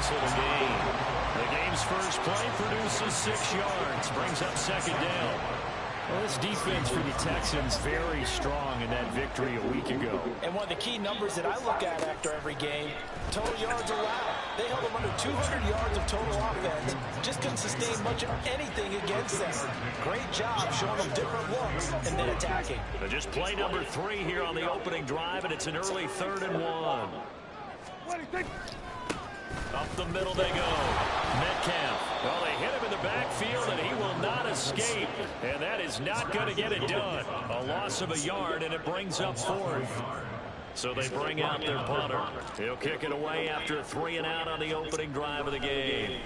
nice little gain. The game's first play produces 6 yards, brings up second down. Well, this defense for the Texans very strong in that victory a week ago. And one of the key numbers that I look at after every game, total yards allowed. They held them under 200 yards of total offense. Just couldn't sustain much of anything against them. Great job showing them different looks and then attacking. But just play number 3 here on the opening drive, and it's an early 3rd and 1. Up the middle they go. Metcalf. Well, they hit him in the backfield, and he will not escape. And that is not going to get it done. A loss of a yard, and it brings up 4th. So they bring out their punter. He'll kick it away after a 3-and-out on the opening drive of the game.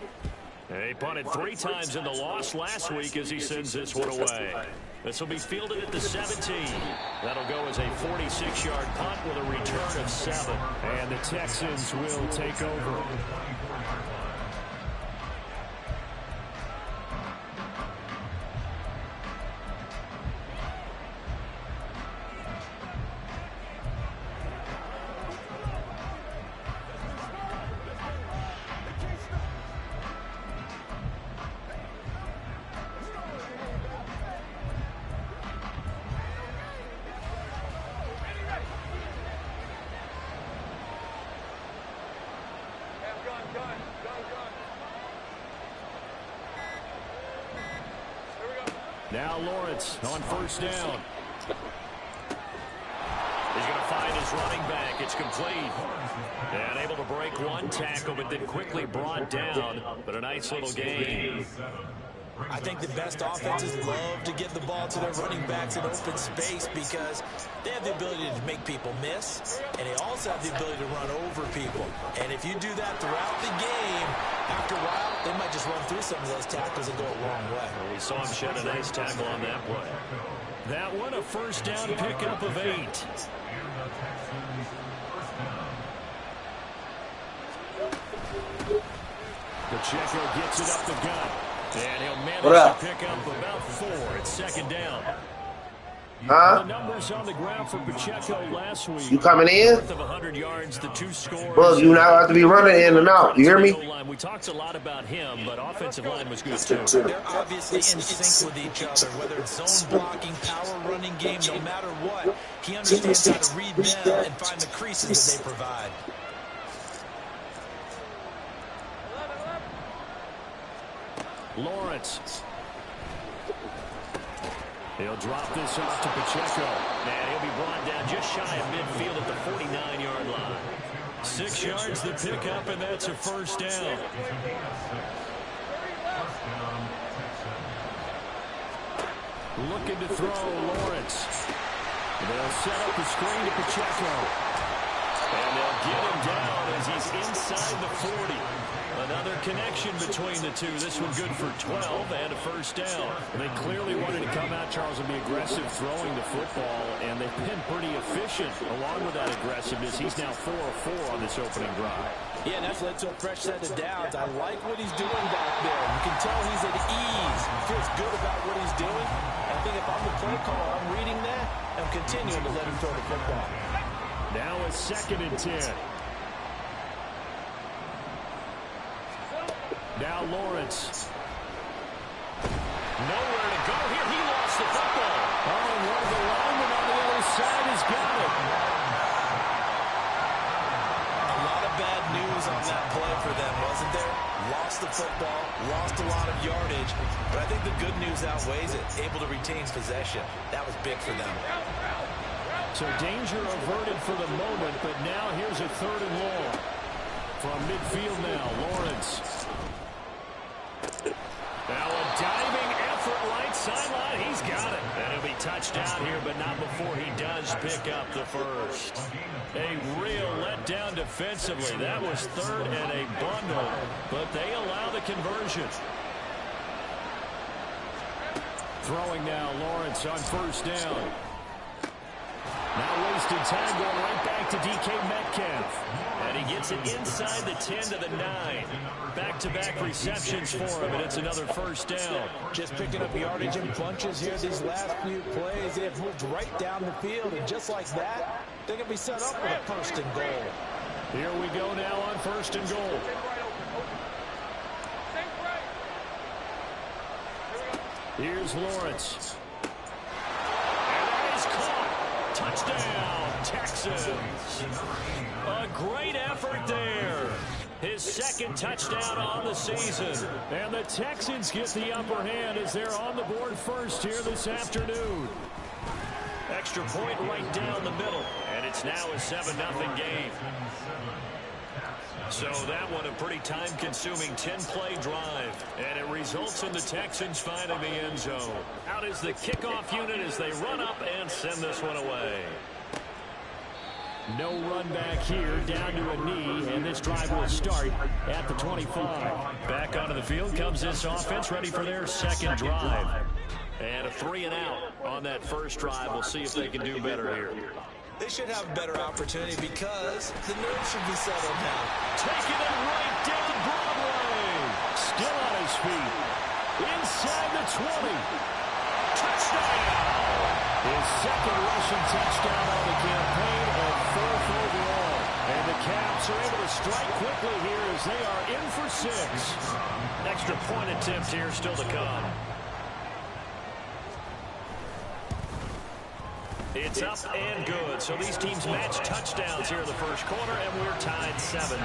He punted 3 times in the loss last week as he sends this one away. This will be fielded at the 17. That'll go as a 46-yard punt with a return of 7. And the Texans will take over. Now Lawrence on 1st down. He's going to find his running back. It's complete. And able to break 1 tackle, but then quickly brought down. But a nice little gain. I think the best offenses love to get the ball to their running backs in open space because they have the ability to make people miss, and they also have the ability to run over people. And if you do that throughout the game, after a while, they might just run through some of those tackles and go a long way. Well, we saw him shed a nice tackle on that play. That one, a 1st down pickup of 8. Pacheco gets it up the gut. And he'll manage to pick up about 4 at 2nd down. The numbers on the ground for Pacheco last week. You coming in? Of 100 yards, the 2 scores. Well, you now have to be running in and out. You hear me? We talked a lot about him, but offensive line was good too. They're obviously in sync with each other, whether it's zone blocking, power running game, no matter what. He understands how to read them and find the creases that they provide. Lawrence. He'll drop this off to Pacheco. And he'll be brought down just shy of midfield at the 49-yard line. 6 yards the pickup, and that's a 1st down. Looking to throw, Lawrence. They'll set up the screen to Pacheco. And they'll get him down as he's inside the 40. Another connection between the two. This one good for 12 and a 1st down. They clearly wanted to come out, Charles, and be aggressive throwing the football, and they've been pretty efficient along with that aggressiveness. He's now 4 of 4 on this opening drive. Yeah, and that's led to a fresh set of downs. I like what he's doing back there. You can tell he's at ease. He feels good about what he's doing. I think if I'm the play caller, I'm reading that. I'm continuing to let him throw the football. Now a 2nd and 10. Now Lawrence. Nowhere to go here. He lost the football. Oh, and one of the linemen on the other side has got it. A lot of bad news on that play for them, wasn't there? Lost the football, lost a lot of yardage, but I think the good news outweighs it. Able to retain possession. That was big for them. So danger averted for the moment, but now here's a 3rd and long. From midfield now, Lawrence. Now a diving effort right sideline. He's got it. And he'll be touched down here, but not before he does pick up the 1st. A real letdown defensively. That was 3rd and a bundle, but they allow the conversion. Throwing now, Lawrence on 1st down. Now wasted time going right back to DK Metcalf. And he gets it inside the 10 to the 9. Back-to-back receptions for him, and it's another 1st down. Just picking up yardage in bunches here these last few plays. They have moved right down the field, and just like that, they're going to be set up with a 1st and goal. Here we go now on 1st and goal. Here's Lawrence. And that is caught. Touchdown, Texans. A great effort there. His second touchdown on the season. And the Texans get the upper hand as they're on the board first here this afternoon. Extra point right down the middle. And it's now a 7-0 game. So that one a pretty time-consuming 10-play drive. And it results in the Texans finding the end zone. Out is the kickoff unit as they run up and send this one away. No run back here, down to a knee, and this drive will start at the 25. Back onto the field comes this offense, ready for their second drive. And a 3-and-out on that first drive. We'll see if they can do better here. They should have a better opportunity because the nerves should be settled now. Taking it right down Broadway. Still on his feet. Inside the 20. Touchdown. His second rushing touchdown on the campaign and fourth overall. And the Caps are able to strike quickly here as they are in for 6. Extra point attempt here still to come. It's up and good. So these teams match touchdowns here in the first quarter, and we're tied 7-7.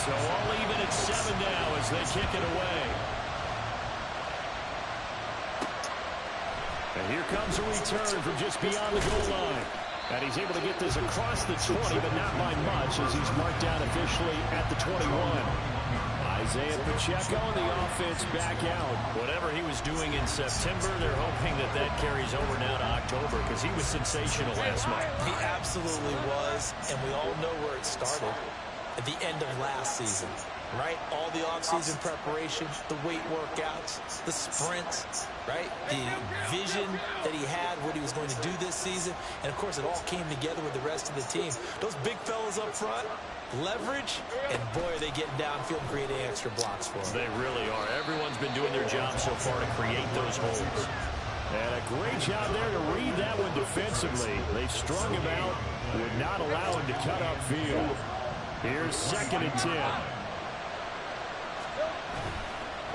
So all even at 7 now as they kick it away. And here comes a return from just beyond the goal line. And he's able to get this across the 20, but not by much as he's marked down officially at the 21. Isaiah Pacheco and the offense back out. Whatever he was doing in September, they're hoping that that carries over now to October because he was sensational last month. He absolutely was, and we all know where it started. At the end of last season, right? All the offseason preparation, the weight workouts, the sprints, right? The vision that he had, what he was going to do this season. And, of course, it all came together with the rest of the team. Those big fellas up front, leverage, and, boy, are they getting downfield and creating extra blocks for them. They really are. Everyone's been doing their job so far to create those holes. And a great job there to read that one defensively. They strung him out, would not allow him to cut upfield. Here's 2nd and 10.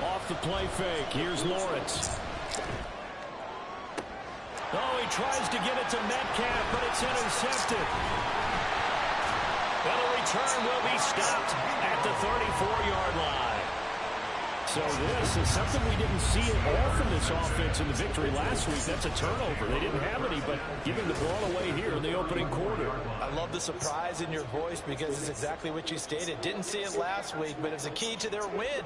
Off the play fake. Here's Lawrence. Oh, he tries to get it to Metcalf, but it's intercepted. And the return will be stopped at the 34-yard line. So this is something we didn't see at all from this offense in the victory last week. That's a turnover. They didn't have any, but giving the ball away here in the opening quarter. I love the surprise in your voice because it's exactly what you stated. Didn't see it last week, but it's a key to their win.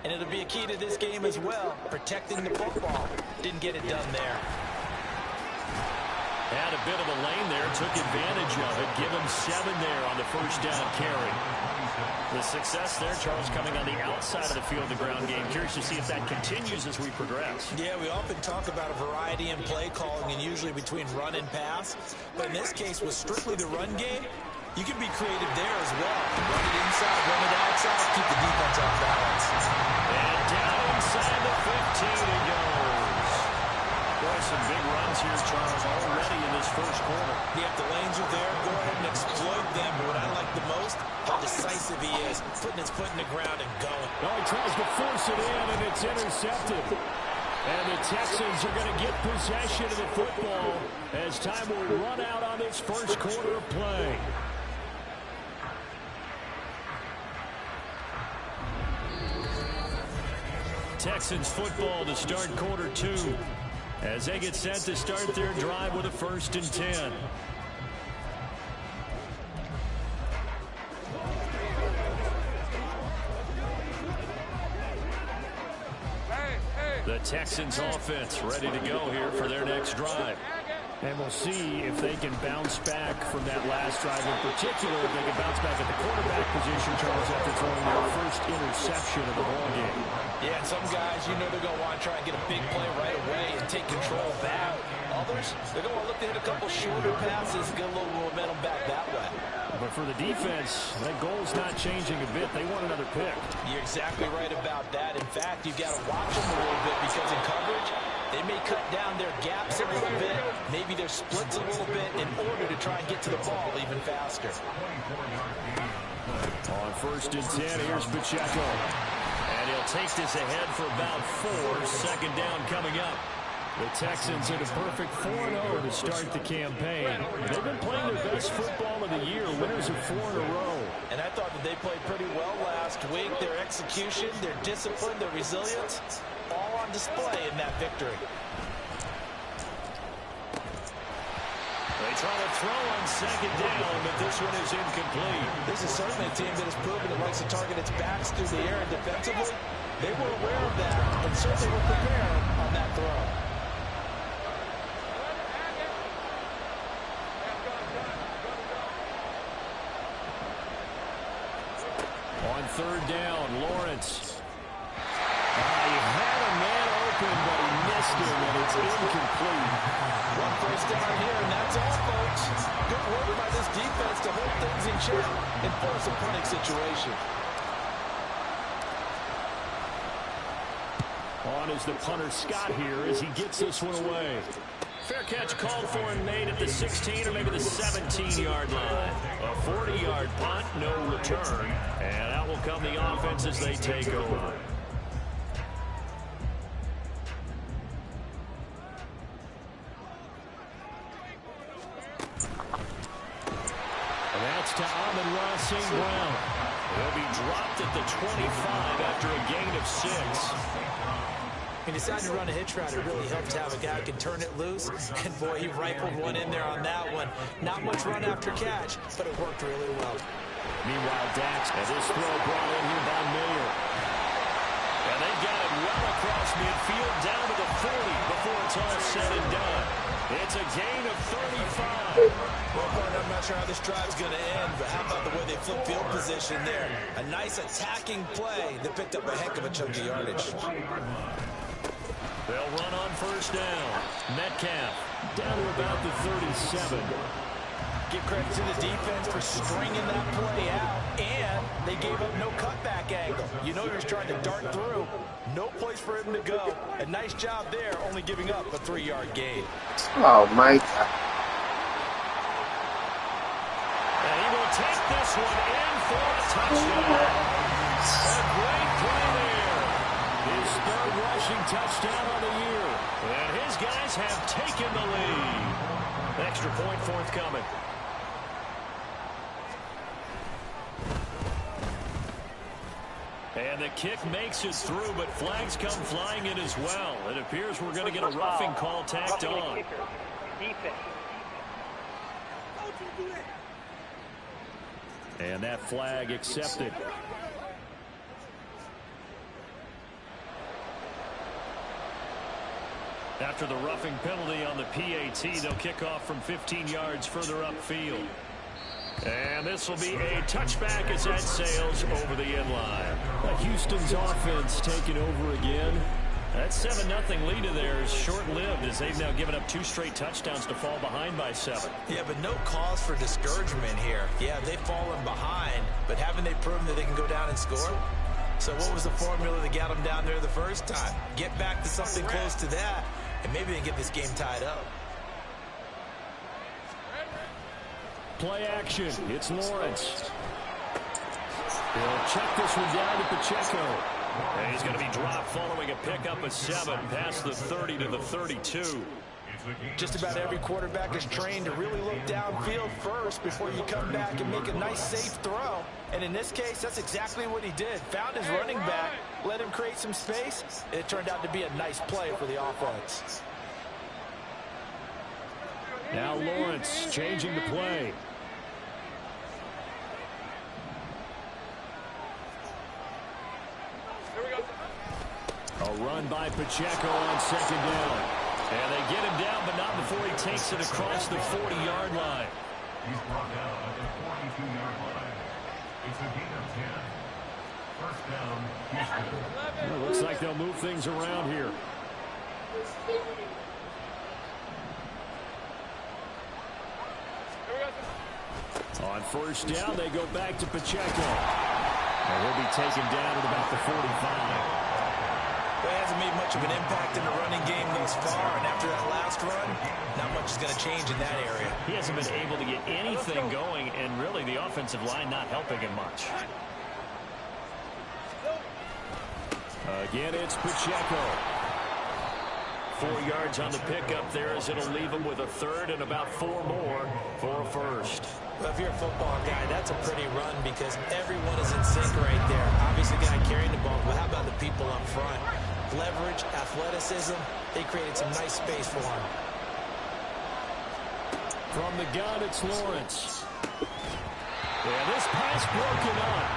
And it'll be a key to this game as well, protecting the football. Didn't get it done there. Had a bit of a lane there, took advantage of it. Give him 7 there on the first down carry. The success there, Charles, coming on the outside of the field, the ground game. Curious to see if that continues as we progress. Yeah, we often talk about a variety in play calling and usually between run and pass. But in this case, with strictly the run game, you can be creative there as well. Run it inside, run it outside, keep the defense off balance. And down inside the 15 it goes. Boy, some big runs here, Charles, already in this first quarter. Yeah, if the lanes are there, go ahead and exploit them. But what I like the most, how decisive he is, putting his foot in the ground and going. Oh, he tries to force it in, and it's intercepted. And the Texans are going to get possession of the football as time will run out on this first quarter of play. Texans football to start quarter 2 as they get set to start their drive with a 1st and 10. The Texans offense ready to go here for their next drive. And we'll see if they can bounce back from that last drive, in particular if they can bounce back at the quarterback position, Charles, after throwing their first interception of the ball game. Yeah, and some guys, you know they're going to want to try and get a big play right away and take control back. Others, they're going to want to look to hit a couple shorter passes, get a little momentum back that way. But for the defense, that goal's not changing a bit. They want another pick. You're exactly right about that. In fact, you've got to watch them a little bit because in coverage, they may cut down their gaps a little bit, maybe their splits a little bit in order to try and get to the ball even faster. On 1st and 10, here's Pacheco. And he'll they'll take this ahead for about 4. Second down coming up. The Texans in a perfect 4-0 to start the campaign. They've been playing their best football of the year, winners of 4 in a row. And I thought that they played pretty well last week. Their execution, their discipline, their resilience, all on display in that victory. They try to throw on second down, but this one is incomplete. This is certainly a team that has proven it likes to target its backs through the air and defensively. They were aware of that and certainly were prepared on that throw. On third down, Lawrence. He had a man open, but he missed him, and it's incomplete. One first down here, and that's all, folks. Good work by this defense to hold things in check and force a punting situation. On is the punter, Scott, here as he gets this one away. Fair catch called for and made at the 16 or maybe the 17-yard line. A 40-yard punt, no return. And out will come the offense as they take over. And that's to Amon-Ra St. Brown. He'll be dropped at the 25 after a gain of 6. He decided to run a hitch route. It really helped to have a guy who can turn it loose. And, boy, he rifled one in there on that one. Not much run after catch, but it worked really well. Meanwhile, Dax, and this throw brought in here by Mayer. And they got it well across midfield down to the 40 before it's all said and done. It's a gain of 35. Well, partner, I'm not sure how this drive's going to end, but how about the way they flip field position there? A nice attacking play that picked up a heck of a chunk of yardage. They'll run on first down. Metcalf Down to about the 37. Give credit to the defense for stringing that play out, and they gave up no cutback angle. You know he was trying to dart through. No place for him to go. A nice job there, only giving up a 3-yard gain. Oh, my God. And he will take this one in for a touchdown. A great play there. His third rushing touchdown on the year. And his guys have taken the lead. Extra point forthcoming. And the kick makes it through, but flags come flying in as well. It appears we're going to get a roughing call tacked on. And that flag accepted. After the roughing penalty on the PAT, they'll kick off from 15 yards further upfield. And this will be a touchback as that sails over the end line. Houston's offense taking over again. That 7-0 lead of theirs short-lived as they've now given up 2 straight touchdowns to fall behind by 7. Yeah, but no cause for discouragement here. Yeah, they've fallen behind, but haven't they proven that they can go down and score? So what was the formula that got them down there the first time? Get back to something close to that, and maybe they can get this game tied up. Play action. It's Lawrence. He'll check this one down to Pacheco. And he's going to be dropped following a pickup of 7 past the 30 to the 32. Just about every quarterback is trained to really look downfield first before you come back and make a nice, safe throw. And in this case, that's exactly what he did. Found his running back, let him create some space, and it turned out to be a nice play for the offense. Now Lawrence changing the play. A run by Pacheco on second down. And they get him down, but not before he takes it across the 40-yard line. He's brought down at the 42-yard line. It's a gain of 10. First down, Houston. Well, looks like they'll move things around here. On first down, they go back to Pacheco. And he'll be taken down at about the 45. Well, he hasn't made much of an impact in the running game thus far, and after that last run, not much is going to change in that area. He hasn't been able to get anything going, and really the offensive line not helping him much. Again, it's Pacheco. 4 yards on the pickup there as it'll leave him with a third and about 4 more for a first. Well, if you're a football guy, that's a pretty run because everyone is in sync right there. Obviously, the guy carrying the ball, but how about the people up front? Leverage, athleticism, they created some nice space for him. From the gun, it's Lawrence. Yeah, this pass broken up.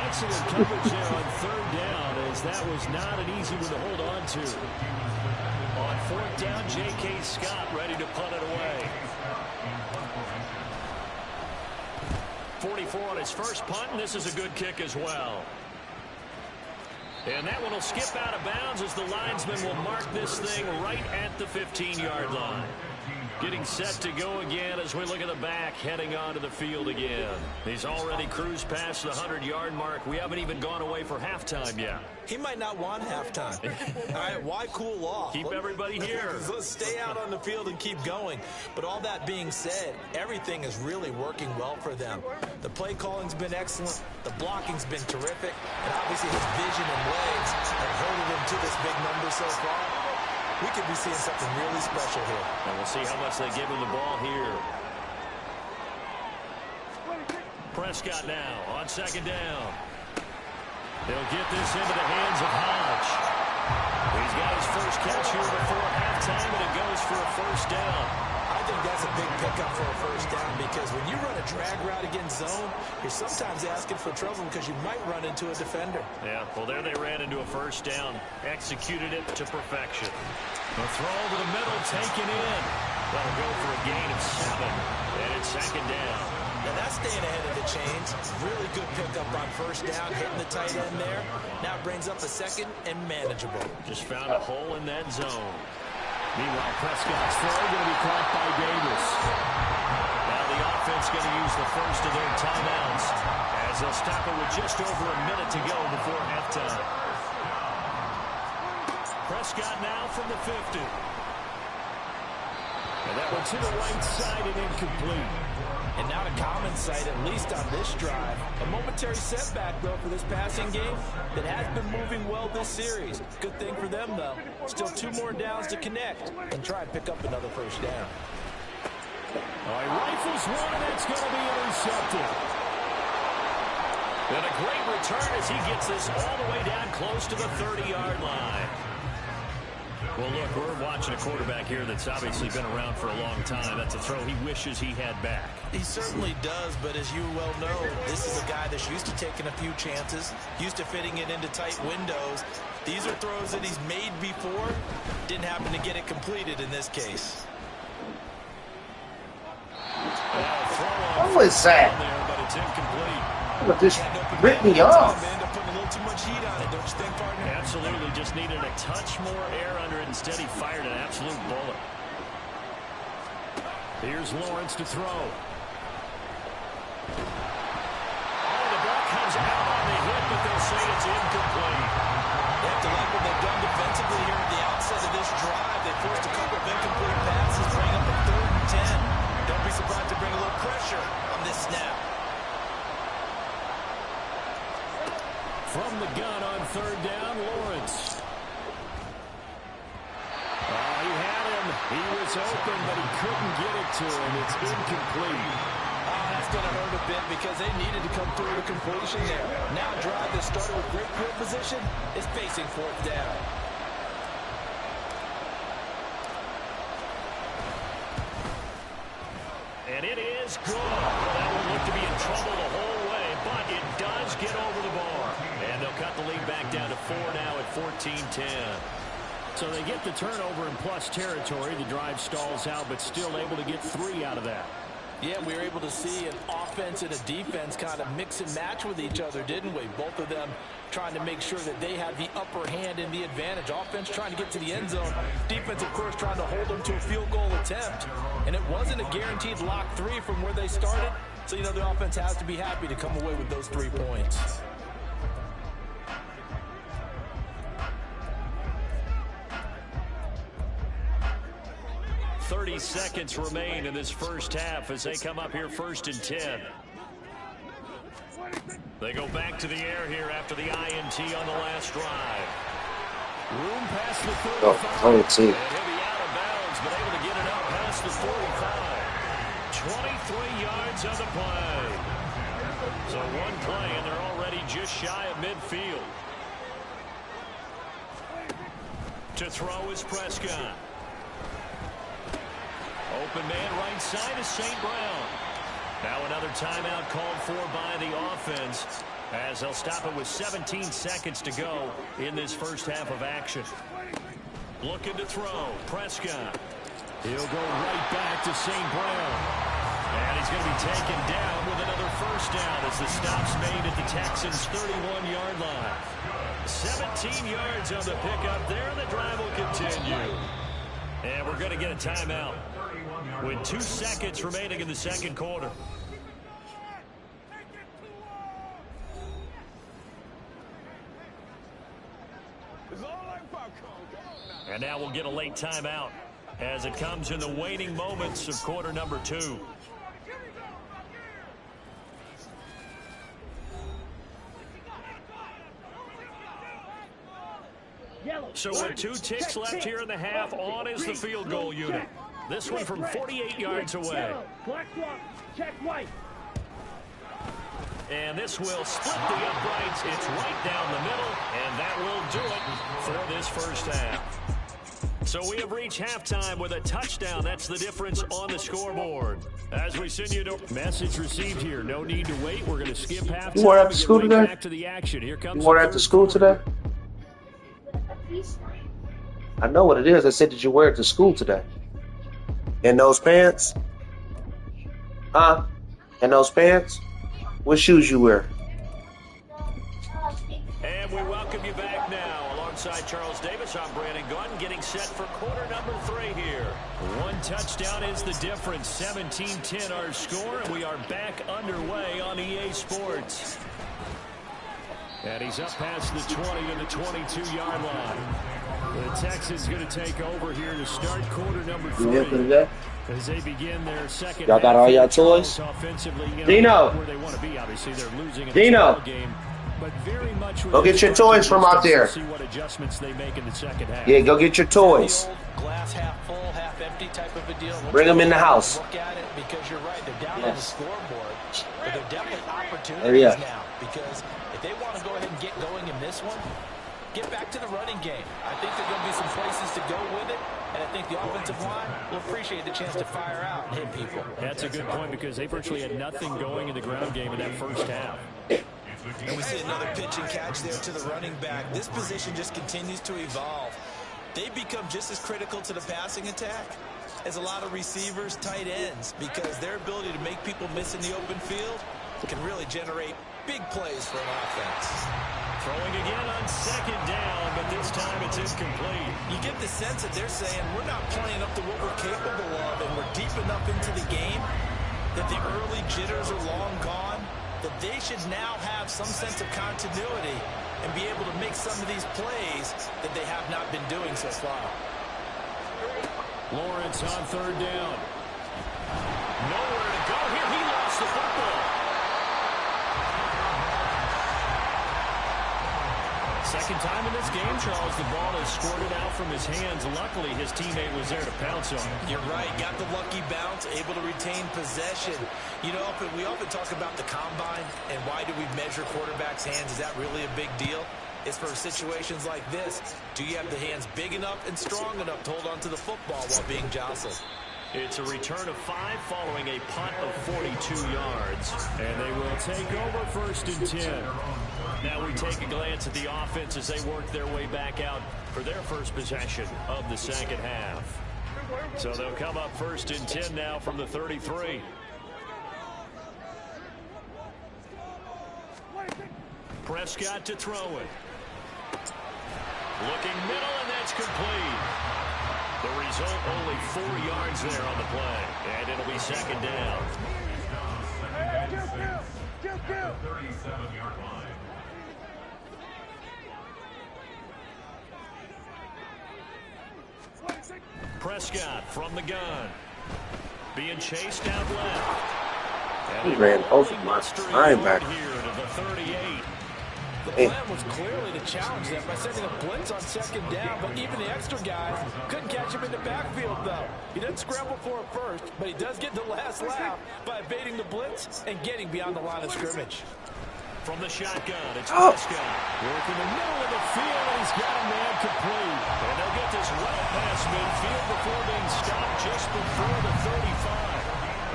Excellent coverage there on third down, as that was not an easy one to hold on to. On fourth down, J.K. Scott ready to punt it away. 44 on his first punt, and this is a good kick as well. And that one will skip out of bounds as the linesman will mark this thing right at the 15-yard line. Getting set to go again as we look at the back, heading onto the field again. He's already cruised past the 100-yard mark. We haven't even gone away for halftime yet. He might not want halftime. All right, why cool off? Keep everybody here. Let's stay out on the field and keep going. But all that being said, everything is really working well for them. The play calling's been excellent. The blocking's been terrific. And obviously his vision and legs have herded him to this big number so far. We could be seeing something really special here. And we'll see how much they give him the ball here. Prescott now on second down. They'll get this into the hands of Hodge. He's got his first catch here before halftime, and it goes for a first down. I think that's a big pickup for a first down because when you run a drag route against zone, you're sometimes asking for trouble because you might run into a defender. Yeah, well, there they ran into a first down. Executed it to perfection. The throw over the middle, taken in. That'll go for a gain of 7. And it's second down. Now that's staying ahead of the chains. Really good pickup on first down, hitting the tight end there. Now it brings up a second and manageable. Just found a hole in that zone. Meanwhile, Prescott's throw going to be caught by Davis. Now the offense going to use the first of their timeouts as they'll stop it with just over a minute to go before halftime. Prescott now from the 50. And that one to the right side and incomplete. And now to common sight, at least on this drive. A momentary setback, though, for this passing game that has been moving well this series. Good thing for them, though. Still 2 more downs to connect and try and pick up another first down. All right, rifles one, and it's going to be intercepted. And a great return as he gets this all the way down close to the 30-yard line. Well, look, we're watching a quarterback here that's obviously been around for a long time. That's a throw he wishes he had back. He certainly does, but as you well know, this is a guy that's used to taking a few chances, used to fitting it into tight windows. These are throws that he's made before. Didn't happen to get it completed in this case. What was that? There, but it's incomplete. Well, just ripped me off. Too much heat on it, don't you think, partner? Absolutely, just needed a touch more air under it. Instead, he fired an absolute bullet. Here's Lawrence to throw. Oh, the ball comes out on the hit, but they'll say it's incomplete. They have to like what they've done defensively here at the outset of this drive. They forced a couple of incomplete passes, bring up a 3rd and 10. Don't be surprised to bring a little pressure on this snap. From the gun on 3rd down, Lawrence. Oh, he had him. He was open, but he couldn't get it to him. It's incomplete. Oh, that's going to hurt a bit because they needed to come through the completion there. Now a drive that started with great field position is facing 4th down. And it is good. That will look to be in trouble the whole way, but it does get over the bar. And they'll cut the lead back down to 4 now at 14-10. So they get the turnover in plus territory. The drive stalls out, but still able to get 3 out of that. Yeah, we were able to see an offense and a defense kind of mix and match with each other, didn't we? Both of them trying to make sure that they had the upper hand and the advantage. Offense trying to get to the end zone. Defense, of course, trying to hold them to a field goal attempt. And it wasn't a guaranteed lock 3 from where they started. So, you know, the offense has to be happy to come away with those 3 points. 30 seconds remain in this first half as they come up here 1st and 10. They go back to the air here after the INT on the last drive. Room past the 35. Oh, and he'll be out of bounds, but able to get it out past the 45. 23 yards on the play. So one play, and they're already just shy of midfield. To throw is Prescott. Open man right side is St. Brown. Now another timeout called for by the offense, as they'll stop it with 17 seconds to go in this first half of action. Looking to throw, Prescott. He'll go right back to St. Brown. And he's going to be taken down with another first down as the stop's made at the Texans' 31-yard line. 17 yards on the pickup there, and the drive will continue. And we're going to get a timeout with 2 seconds remaining in the second quarter. And now we'll get a late timeout as it comes in the waning moments of quarter number 2. So with 2 ticks left here in the half, on is the field goal unit. This one from 48 yards away. And this will split the uprights. It's right down the middle, and that will do it for this first half. So we have reached halftime with a touchdown. That's the difference on the scoreboard. As we send you to message received here. No need to wait. We're going to skip halftime. You weren't at the school today? Back to the action. Here comes you weren't at the school today? I know what it is. I said, did you wear it to school today? In those pants? Huh? In those pants? What shoes you wear? And we welcome you back now. Alongside Charles Davis, I'm Brandon Gunn, getting set for quarter number 3 here. 1 touchdown is the difference. 17-10 our score, and we are back underway on EA Sports. And he's up past the 20 and the 22-yard line. The Texans going to take over here to start quarter number 3. As they begin their second. Y'all got all y'all toys? Dino. Where they want to be, obviously. They're losing in Dino. the game, but very much go get your toys from out there. See what adjustments they make in the second half. Yeah, go get your toys. Glass half full, half empty type of a deal. Bring them in the house. Look at it, because you're right. They're down on the scoreboard, but they're definitely opportunities now, because if they want to go ahead and get going in this one, get back to the running game. I think there's going to be some places to go with it, and I think the offensive line will appreciate the chance to fire out and hit people. That's a good point, because they virtually had nothing going in the ground game in that first half. And we see another pitch and catch there to the running back. This position just continues to evolve. They become just as critical to the passing attack as a lot of receivers, tight ends, because their ability to make people miss in the open field can really generate big plays for an offense. Throwing again on second down, but this time it's incomplete. You get the sense that they're saying we're not playing up to what we're capable of, and we're deep enough into the game that the early jitters are long gone, that they should now have some sense of continuity and be able to make some of these plays that they have not been doing so far. Lawrence on third down. Nowhere to go here. He lost the football. Second time in this game, Charles, the ball is squirted out from his hands. Luckily, his teammate was there to pounce on it. You're right. Got the lucky bounce, able to retain possession. You know, we often talk about the combine and why do we measure quarterbacks' hands. Is that really a big deal? It's for situations like this. Do you have the hands big enough and strong enough to hold on to the football while being jostled? It's a return of 5 following a punt of 42 yards. And they will take over first and 10. Now we take a glance at the offense as they work their way back out for their first possession of the second half. So they'll come up first and 10 now from the 33. Prescott to throw it. Looking middle, and that's complete. The result, only 4 yards there on the play. And it'll be second down. 37-yard line. Prescott from the gun. Being chased out left. He ran over my linebacker. Here to the 38. The plan was clearly to challenge them by sending a blitz on second down, but even the extra guys couldn't catch him in the backfield, though. He doesn't scramble for it first, but he does get the last laugh by evading the blitz and getting beyond the line of scrimmage. From the shotgun, it's Prescott. Working the middle of the field, and he's got a man complete. And they'll get this well past midfield before being stopped just before the 35.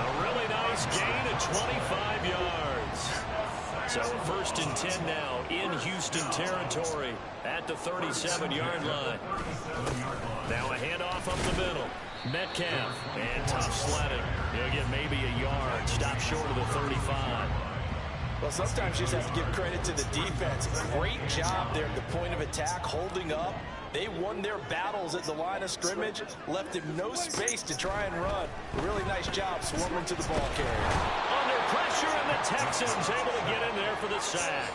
A really nice gain of 25 yards. So first and 10 now in Houston territory at the 37-yard line. Now a handoff up the middle. Metcalf, and tough sledding. He'll get maybe a yard, stop short of the 35. Well, sometimes you just have to give credit to the defense. Great job there at the point of attack, holding up. They won their battles at the line of scrimmage, left him no space to try and run. A really nice job swarming to the ball carrier. Under pressure, and the Texans able to get in there for the sack.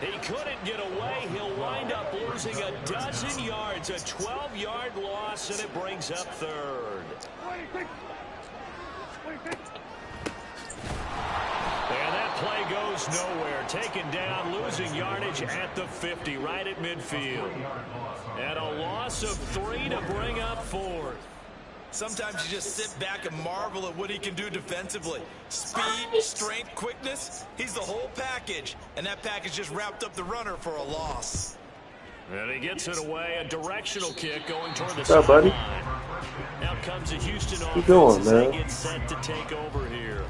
He couldn't get away. He'll wind up losing a dozen yards, a 12-yard loss, and it brings up third. And that play goes nowhere. Taken down, losing yardage at the 50, right at midfield. And a loss of 3 to bring up fourth. Sometimes you just sit back and marvel at what he can do defensively. Speed, strength, quickness, he's the whole package. And that package just wrapped up the runner for a loss. And he gets it away, a directional kick going toward the What's up, buddy? sideline. Now comes a Houston offense doing, as they man? get set to take over here.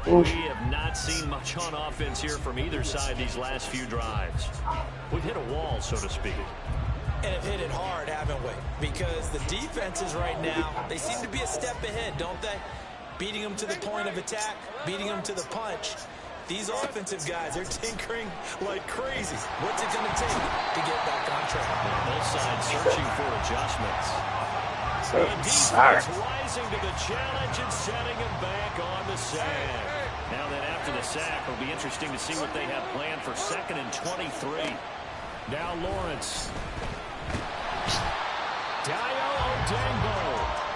Oof. We have not seen much on offense here from either side these last few drives. We've hit a wall, so to speak. And have hit it hard, haven't we? Because the defenses right now, they seem to be a step ahead, don't they? Beating them to the point of attack, beating them to the punch. These offensive guys, they're tinkering like crazy. What's it going to take to get back on track? Both sides searching for adjustments. The defense rising to the challenge and setting him back on the sack. Now then, after the sack, it'll be interesting to see what they have planned for 2nd and 23. Now Lawrence. Dayo Odeyingbo.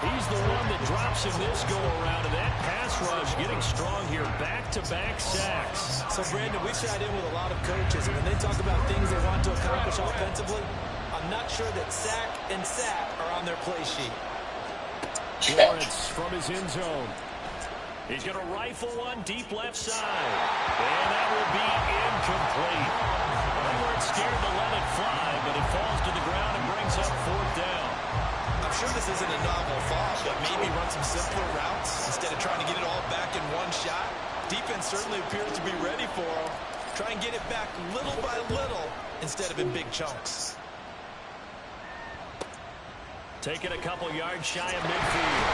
He's the one that drops in this go-around, and that pass rush getting strong here. Back-to-back sacks. So, Brandon, we've sat in with a lot of coaches, and when they talk about things they want to accomplish offensively, I'm not sure that sack and sack are on their play sheet. Lawrence from his end zone. He's going to rifle one deep left side. And that will be incomplete. They weren't scared to let it fly, but it falls to the ground and brings up 4th down. I'm sure this isn't a novel thought, but maybe run some simpler routes instead of trying to get it all back in one shot. Defense certainly appears to be ready for them. Try and get it back little by little instead of in big chunks. Taking a couple yards shy of midfield.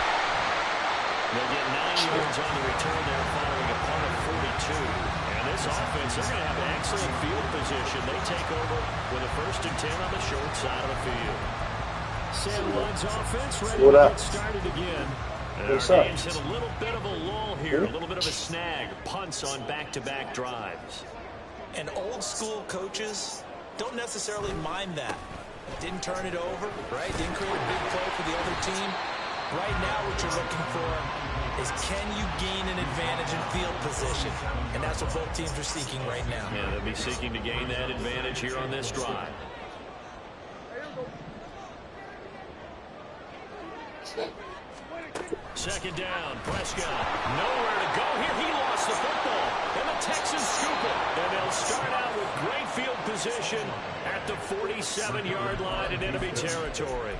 They'll get 9 yards on the return there following a punt of 42. And this offense, they're going to have excellent field position. They take over with a 1st and 10 on the short side of the field. San Juan's offense ready to get started again. And our game's hit a little bit of a lull here, a little bit of a snag. Punts on back-to-back drives. And old school coaches don't necessarily mind that. Didn't turn it over, right? Didn't create a big play for the other team. Right now what you're looking for is can you gain an advantage in field position? And that's what both teams are seeking right now. Yeah, they'll be seeking to gain that advantage here on this drive. Second down, Prescott. Nowhere to go here. He lost the football. And the Texans scoop it. And they'll start out with great field position at the 47-yard line in enemy territory.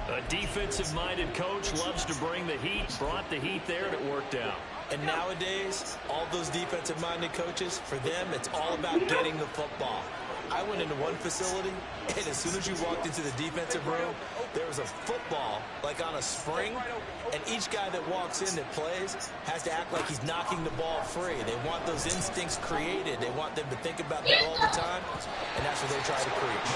A defensive-minded coach loves to bring the heat. Brought the heat there, and it worked out. And nowadays, all those defensive-minded coaches, for them, it's all about getting the football. I went into one facility, and as soon as you walked into the defensive room, there was a football, like on a spring, and each guy that walks in that plays has to act like he's knocking the ball free. They want those instincts created. They want them to think about that all the time, and that's what they try to preach.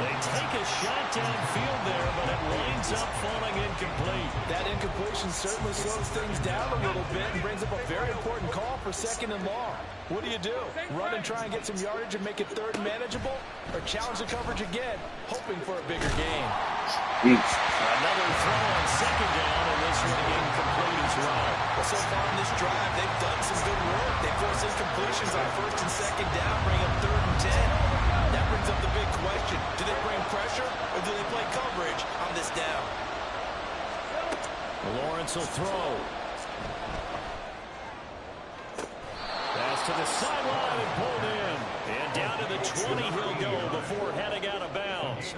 They take a shot downfield there, but it lines up falling incomplete. That incompletion certainly slows things down a little bit and brings up a very important call for 2nd and long. What do you do? Run and try and get some yardage and make it third and manageable? Or challenge the coverage again, hoping for a bigger gain? Another throw on second down, and this one incomplete as well. Well, so far in this drive, they've done some good work. They force incompletions on first and second down, bring up third and 10. That brings up the big question. Do they bring pressure, or do they play coverage on this down? Lawrence will throw. Pass to the sideline and pulled in. And down to the 20 he'll go before heading out of bounds.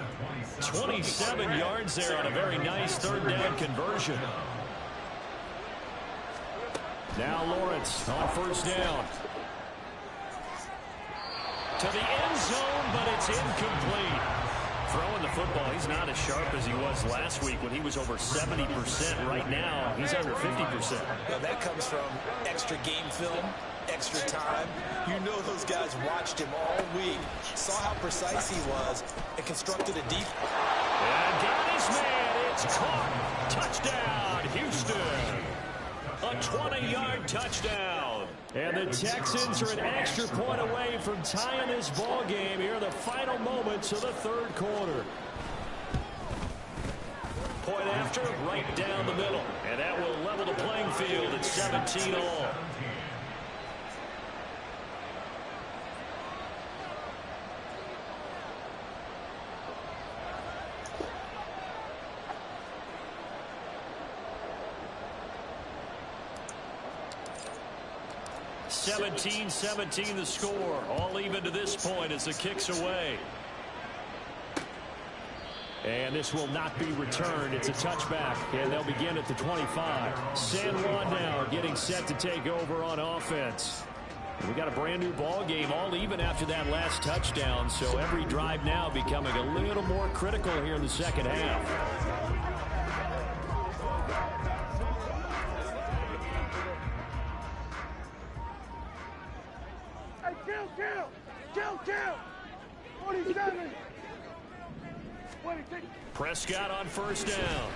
27 yards there on a very nice third down conversion. Now Lawrence on first down. To the end zone, but it's incomplete. Throwing the football, he's not as sharp as he was last week when he was over 70%. Right now, he's under 50%. Now that comes from extra game film, extra time. You know those guys watched him all week, saw how precise he was, and constructed a deep. And got his man. It's caught. Touchdown, Houston. A 20-yard touchdown. And the Texans are an extra point away from tying this ball game here in the final moments of the third quarter. Point after, right down the middle. And that will level the playing field at 17 all. (17-17) the score. All even to this point as the kick's away. And this will not be returned. It's a touchback, and they'll begin at the 25. San Juan now getting set to take over on offense. We got a brand new ball game, all even after that last touchdown. So every drive now becoming a little more critical here in the second half. Kill! 47. Prescott on first down.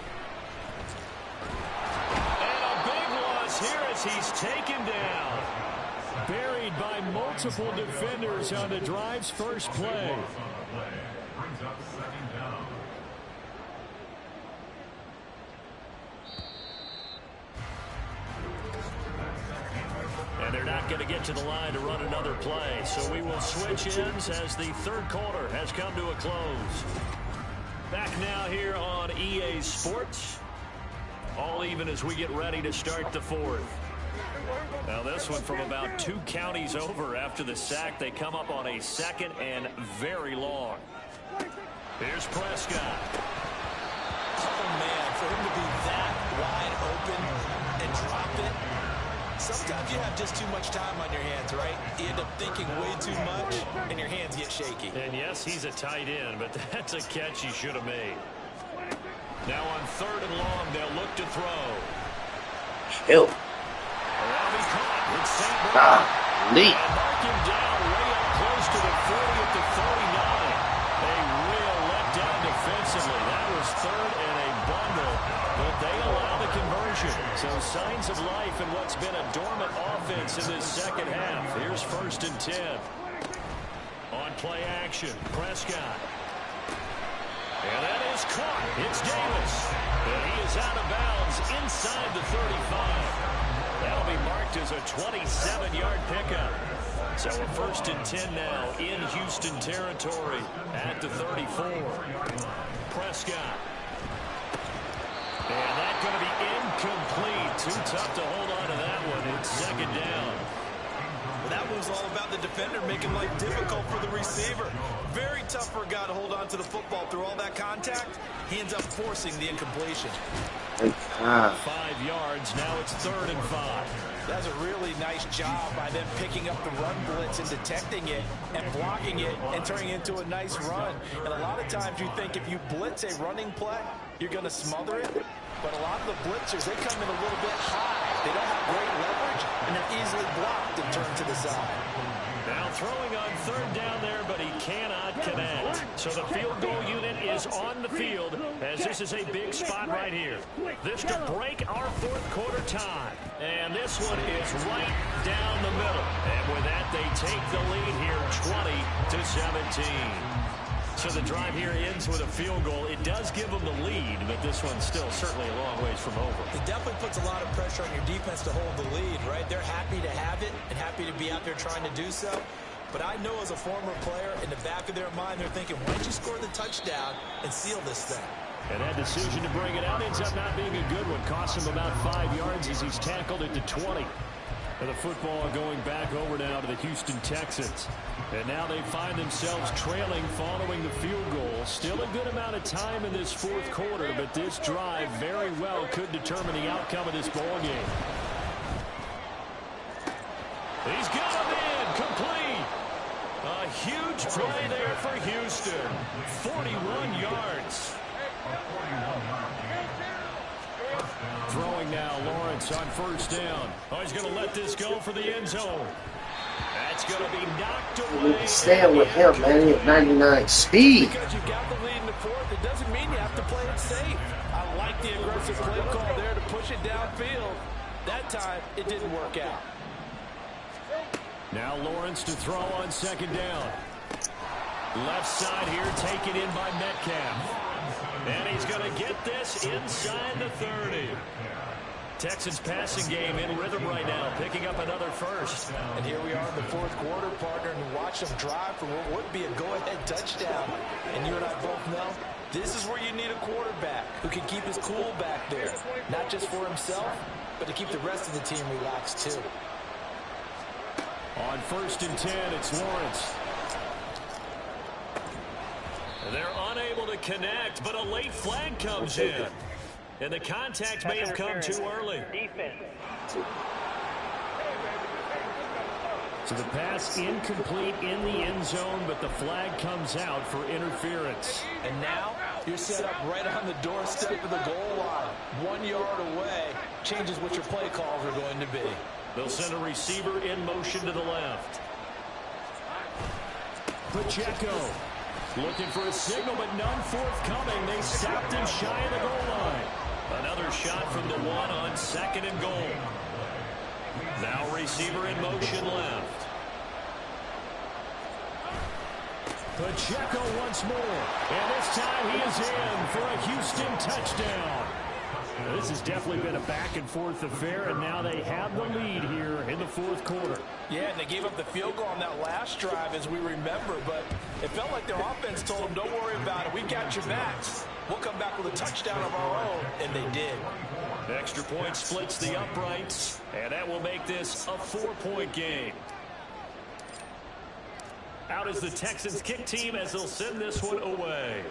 And a big loss here as he's taken down. Buried by multiple defenders on the drive's first play. Brings up second down. And they're not going to get to the line to run another play. So we will switch ends as the third quarter has come to a close. Back now here on EA Sports. All even as we get ready to start the fourth. Now this one from about 2 counties over after the sack. They come up on a second and very long. Here's Prescott. Oh, man, for him to be that wide open and drop it. Sometimes you have just too much time on your hands, right? You end up thinking way too much, and your hands get shaky. And yes, he's a tight end, but that's a catch he should have made. Now on third and long, they'll look to throw. Ew. That'll be caught with St. Brown. Neat. And mark him down way up close to the 40 at the 39. A real letdown defensively. That was third and a bundle, but they allow the conversion. So signs of life in what's been a dormant offense in this second half. Here's first and 10. On play action, Prescott. And that is caught. It's Davis. And he is out of bounds inside the 35. That'll be marked as a 27-yard pickup. So a first and 10 now in Houston territory at the 34. Prescott. And that's going to be incomplete. Too tough to hold on to that one. It's second down. Well, that was all about the defender making life difficult for the receiver. Very tough for a guy to hold on to the football through all that contact. He ends up forcing the incompletion. 5 yards. Now it's third and 5. That's a really nice job by them picking up the run blitz and detecting it and blocking it and turning it into a nice run. And a lot of times you think if you blitz a running play, you're going to smother it. But a lot of the blitzers, they come in a little bit high. They don't have great leverage, and they're easily blocked and turned to the side. Now Throwing on third down there, but he cannot connect. So the field goal unit is on the field as this is a big spot right here. This to break our fourth quarter tie. And this one is right down the middle. And with that, they take the lead here 20-17. So the drive here ends with a field goal. It does give them the lead, but this one's still certainly a long ways from over. It definitely puts a lot of pressure on your defense to hold the lead, right? They're happy to have it and happy to be out there trying to do so. But I know as a former player, in the back of their mind, they're thinking, why don't you score the touchdown and seal this thing? And that decision to bring it out ends up not being a good one. Costs him about 5 yards as he's tackled it to 20. And the football going back over now to the Houston Texans. And now they find themselves trailing following the field goal. Still a good amount of time in this fourth quarter, but this drive very well could determine the outcome of this ball game. He's got him in, complete. A huge play there for Houston. 41 yards. Throwing now, Lawrence on first down. Oh, he's going to let this go for the end zone. That's going to be knocked away. You need to stand with him, man. He has 99 speed. Because you've got the lead in the fourth, it doesn't mean you have to play it safe. I like the aggressive play call there to push it downfield. That time, it didn't work out. Now Lawrence to throw on second down. Left side here taken in by Metcalf. And he's going to get this inside the 30. Texans passing game in rhythm right now, picking up another first. And here we are in the fourth quarter, partner, and watch them drive for what would be a go-ahead touchdown. And you and I both know this is where you need a quarterback who can keep his cool back there. Not just for himself, but to keep the rest of the team relaxed too. On 1st and 10, it's Lawrence. They're unable to connect, but a late flag comes in. And the contact may have come too early. So the pass incomplete in the end zone, but the flag comes out for interference. And now you're set up right on the doorstep of the goal line. 1 yard away changes what your play calls are going to be. They'll send a receiver in motion to the left. Pacheco looking for a signal, but none forthcoming. They stopped him shy of the goal line. Another shot from the one on 2nd and goal. Now receiver in motion left. Pacheco once more. And this time he is in for a Houston touchdown. This has definitely been a back-and-forth affair, and now they have the lead here in the fourth quarter. Yeah, and they gave up the field goal on that last drive, as we remember, but it felt like their offense told them, don't worry about it. We got your backs. We'll come back with a touchdown of our own, and they did. Extra point splits the uprights, and that will make this a 4-point game. Out is the Texans kick team as they'll send this one away.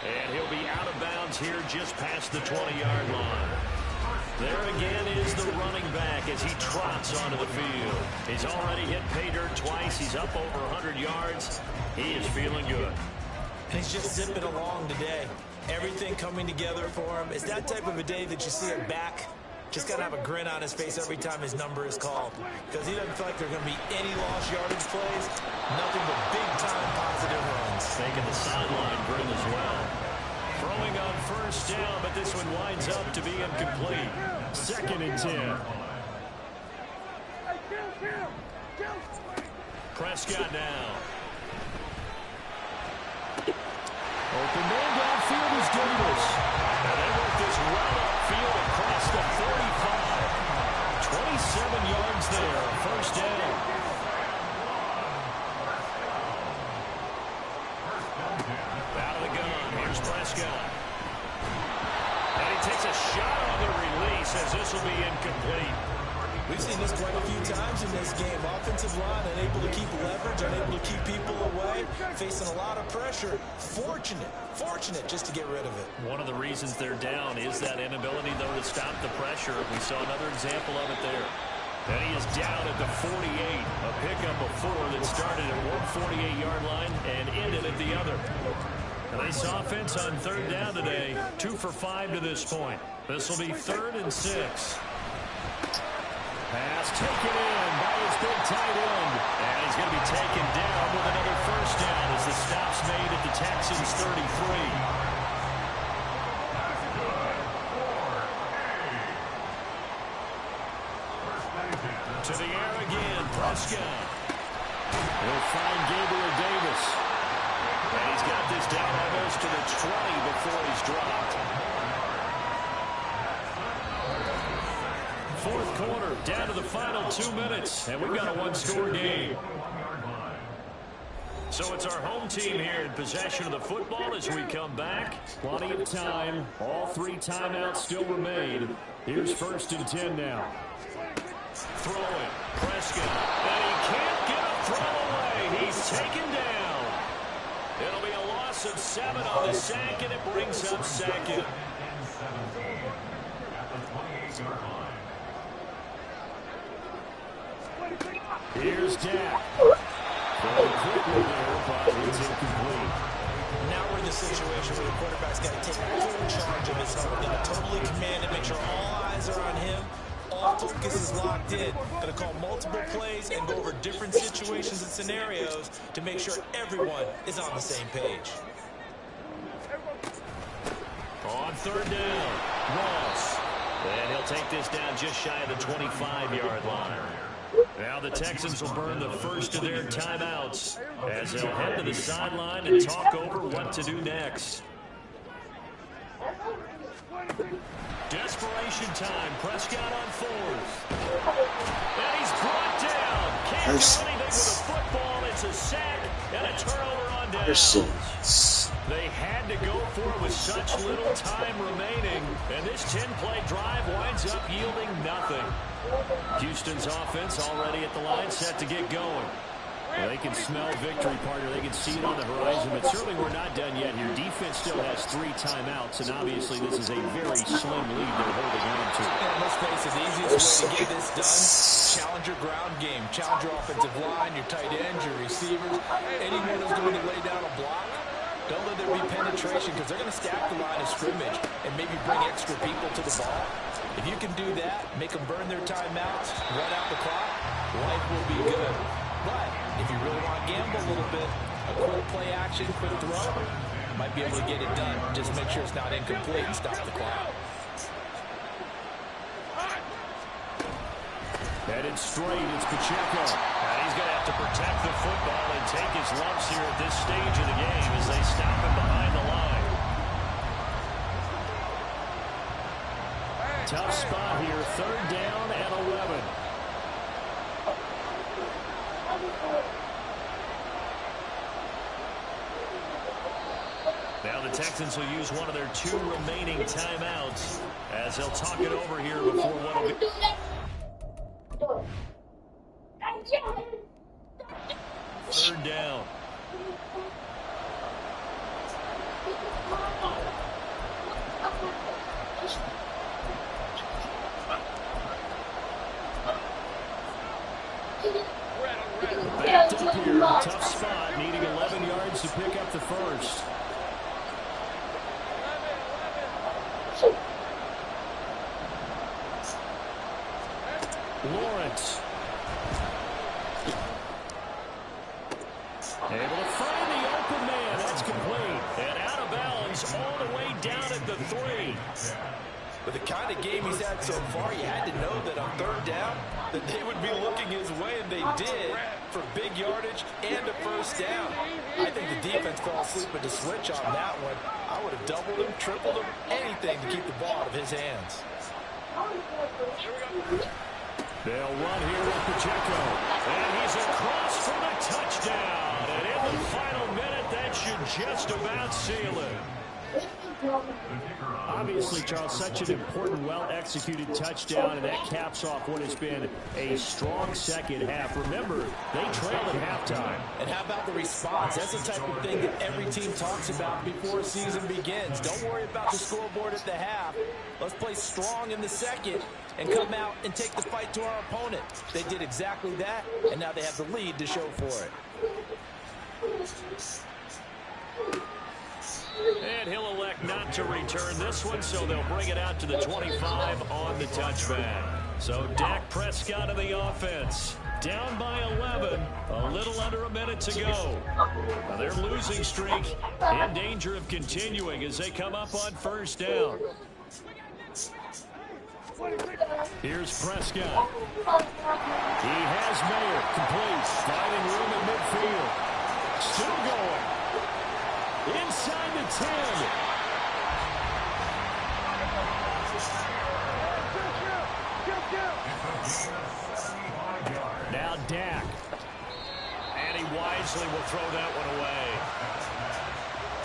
And he'll be out of bounds here just past the 20-yard line. There again is the running back as he trots onto the field. He's already hit pay dirt twice. He's up over 100 yards. He is feeling good. He's just zipping along today. Everything coming together for him. It's that type of a day that you see him back. Just got to have a grin on his face every time his number is called. Because he doesn't feel like there are going to be any lost yardage plays. Nothing but big-time positive runs. Taking the sideline grin as well. Throwing on first down, but this one winds up to be incomplete. 2nd and 10. Prescott now. Open man downfield is Davis. And they work this well upfield across the 35. 27 yards there. First down. Out of the gun. Here's Prescott. And he takes a shot on the release as this will be incomplete. We've seen this quite a few times in this game. Offensive line unable to keep leverage, unable to keep people away, facing a lot of pressure. Fortunate just to get rid of it. One of the reasons they're down is that inability, though, to stop the pressure. We saw another example of it there. And he is down at the 48. A pickup of 4 that started at one 48-yard line and ended at the other. This offense on third down today, 2 for 5 to this point. This will be 3rd and 6. Pass taken in by his big tight end. And he's going to be taken down with another first down as the stop's made at the Texans' 33. To the air again, Prescott. He'll find Gabriel Davis. And he's got this down almost to the 20 before he's dropped. 4th quarter, down to the final 2 minutes, and we've got a 1-score game. So it's our home team here in possession of the football as we come back. Plenty of time. All 3 timeouts still remain. Here's 1st and 10 now. Throwing, Prescott, and he can't get a throw away. He's taken down. It'll be a loss of 7 on the sack, and it brings up 2nd. Here's Dak. Very quickly there, but it's incomplete. Now we're in the situation where the quarterback's got to take full charge of his own. Going to totally command it, make sure all eyes are on him. All focus is locked in. Going to call multiple plays and go over different situations and scenarios to make sure everyone is on the same page. On 3rd down, Ross. And he'll take this down just shy of the 25-yard line. Now the Texans will burn the first of their timeouts as they'll head to the sideline and talk over what to do next. Desperation time. Prescott on 4th. And he's brought down. Can't do anything with a football. It's a sack and a turnover on downs. They had to go for it with such little time remaining. And this 10-play drive winds up yielding nothing. Houston's offense already at the line, set to get going. Well, they can smell victory, partner. They can see it on the horizon, but certainly we're not done yet here. Defense still has 3 timeouts, and obviously this is a very slim lead they're holding on to. And let's face it, the easiest way to get this done, challenge your ground game. Challenge your offensive line, your tight ends, your receivers, anyone who's going to lay down a block. Don't let there be penetration because they're going to stack the line of scrimmage and maybe bring extra people to the ball. If you can do that, make them burn their timeouts, run out the clock, life will be good. But if you really want to gamble a little bit, a quick play action, quick throw, might be able to get it done. Just make sure it's not incomplete and stop the clock. Headed straight, it's Pacheco. And he's going to have to protect the football and take his lumps here at this stage of the game as they stop him behind the line. Tough spot here, 3rd down and 11. Now the Texans will use one of their 2 remaining timeouts as they'll talk it over here before one will be... 3rd down. Backed up here, tough spot, needing 11 yards to pick up the first. Lawrence. Able to find the open man. That's complete. And out of bounds all the way down at the 3. With the kind of game he's had so far, you had to know that on 3rd down, that they would be looking his way, and they did, for big yardage and a first down. I think the defense fell asleep at the switch on that one. I would have doubled him, tripled him, anything to keep the ball out of his hands. They'll run here with Pacheco. And he's across for the touchdown. And in the final minute, that should just about seal it. Obviously, Charles, such an important, well-executed touchdown, and that caps off what has been a strong second half. Remember, they trailed at halftime. And how about the response? That's the type of thing that every team talks about before a season begins. Don't worry about the scoreboard at the half. Let's play strong in the second and come out and take the fight to our opponent. They did exactly that, and now they have the lead to show for it. And he'll elect not to return this one, so they'll bring it out to the 25 on the touchback. So Dak Prescott of the offense, down by 11, a little under a minute to go. Now their losing streak in danger of continuing as they come up on first down. Here's Prescott. He has Mayer complete, finding room in midfield. Still going. Inside the 10. Now Dak. And he wisely will throw that one away.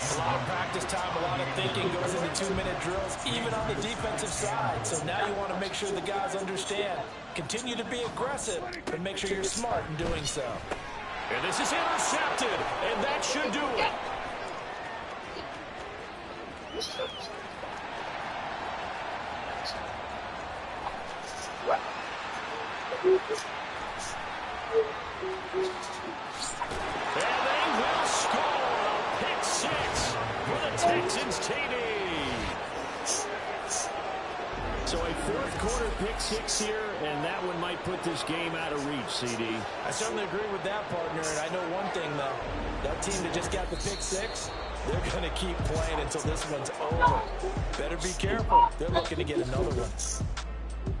A lot of practice time, a lot of thinking goes into 2-minute drills, even on the defensive side. So now you want to make sure the guys understand. Continue to be aggressive, but make sure you're smart in doing so. And this is intercepted, and that should do it. And they will score a pick six for the Texans TD. So a fourth quarter pick six here, and that one might put this game out of reach, CD. I certainly agree with that, partner, and I know one thing, though. That team that just got the pick six, they're going to keep playing until this one's over. Better be careful. They're looking to get another one.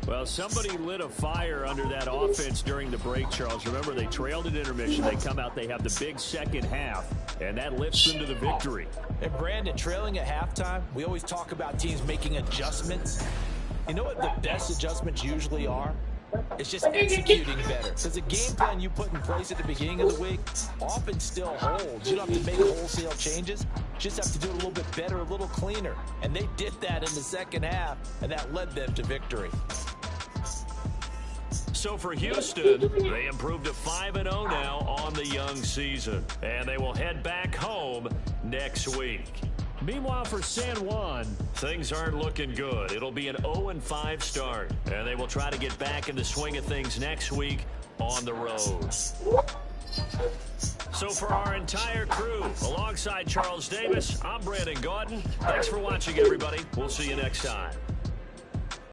Well, somebody lit a fire under that offense during the break, Charles. Remember, they trailed at intermission. They come out, they have the big second half, and that lifts them to the victory. And, Brandon, trailing at halftime, we always talk about teams making adjustments. You know what the best adjustments usually are? It's just executing better. Because the game plan you put in place at the beginning of the week often still holds. You don't have to make wholesale changes. You just have to do it a little bit better, a little cleaner. And they did that in the second half, and that led them to victory. So for Houston, they improved to 5-0 now on the young season. And they will head back home next week. Meanwhile, for San Juan, things aren't looking good. It'll be an 0-5 start, and they will try to get back in the swing of things next week on the road. So for our entire crew, alongside Charles Davis, I'm Brandon Gaudin. Thanks for watching, everybody. We'll see you next time.